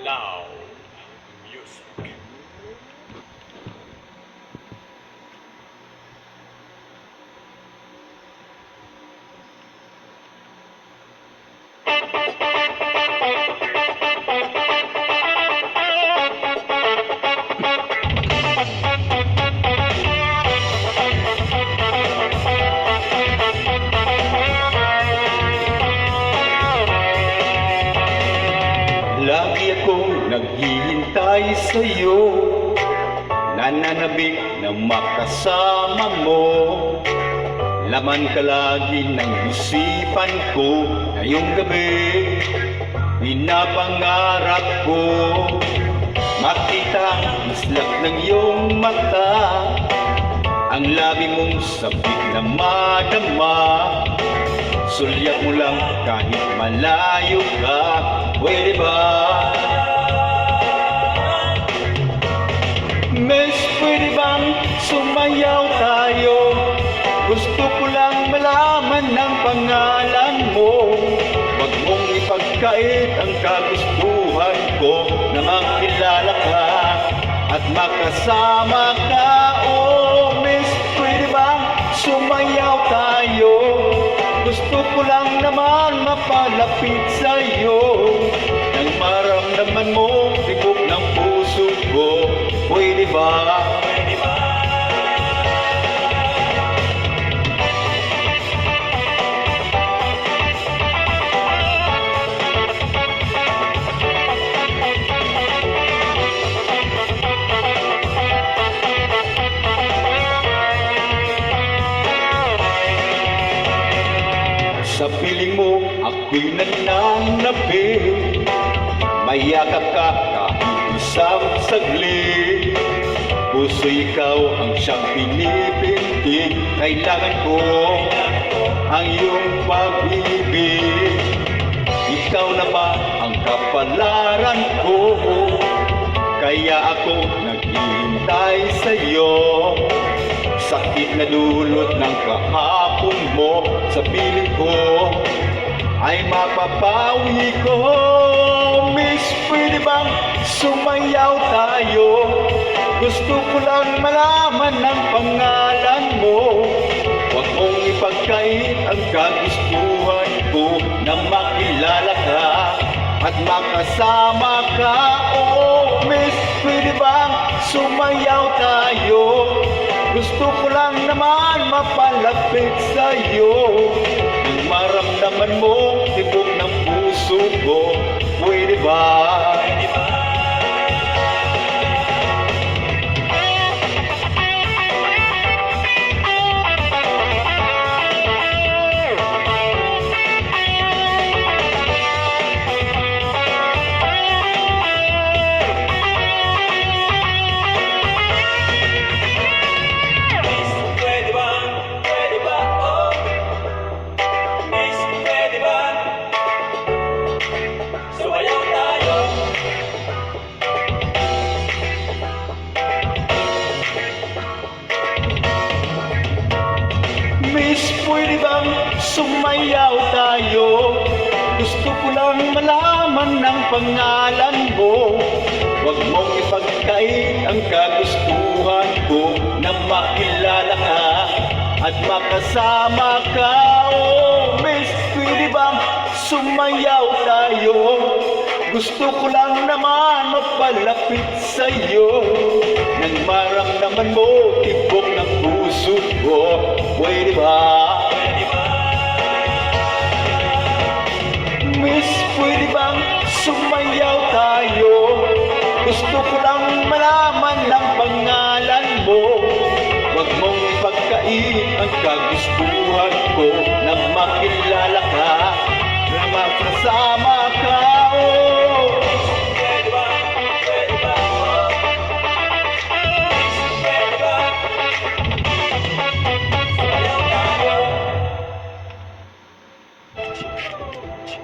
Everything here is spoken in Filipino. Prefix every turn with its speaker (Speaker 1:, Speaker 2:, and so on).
Speaker 1: Loud music.
Speaker 2: Lagi akong naghihintay sa'yo, nananabik na makasama mo. Laman ka lagi ng isipan ko, ngayong gabi pinapangarap ko. Makita ang islap ng iyong mata, ang labi mong sabik na madama. Sulyap mo lang kahit malayo ka, pwede ba? Miss, pwede bang sumayaw tayo? Gusto ko lang malaman ng pangalan mo. Wag mong ipagkait ang kagustuhan ko na makilala ka at makasama ka. Oh, miss, pwede bang sumayaw tayo? Gusto ko lang naman mapalapit sa'yo, nang maramdaman mo tibok ng puso ko. Pwede ba? Pwede ba? Sa piling mo ako'y nananabi, mayakap ka kahit isang saglit. Puso ikaw ang siyang pinipintig, kailangan ko ang iyong pag-ibig. Ikaw na ba ang kapalaran ko, kaya ako naghihintay sa'yo. Sakit na dulot ng kahapon mo sa piling ko ay mapapawi ko. Miss, pwede bang sumayaw tayo? Gusto ko lang malaman ng pangalan mo. Huwag mong ipagkait ang kagustuhan ko na makilala ka at makasama ka. Oh, miss, pwede bang sumayaw tayo? Gusto ko lang naman mapalapit sa'yo, nang maramdaman mo tibok ng puso ko. Pwede ba? Pwede ba? Miss, pwede bang sumayaw tayo? Gusto ko lang malaman ng pangalan mo. Huwag mong ipagkait ang kagustuhan ko na makilala ka at makasama ka. Oh, miss, pwede bang sumayaw tayo? Gusto ko lang naman mapalapit sa'yo, nang maramdaman mo tibok ng puso ko. Pwede ba? Pwede ba? Miss, pwede bang sumayaw tayo? Gusto ko lang malaman ng pangalan mo. Huwag mong ipagkait ang kagustuhan ko na makilala ka, na makasama ka.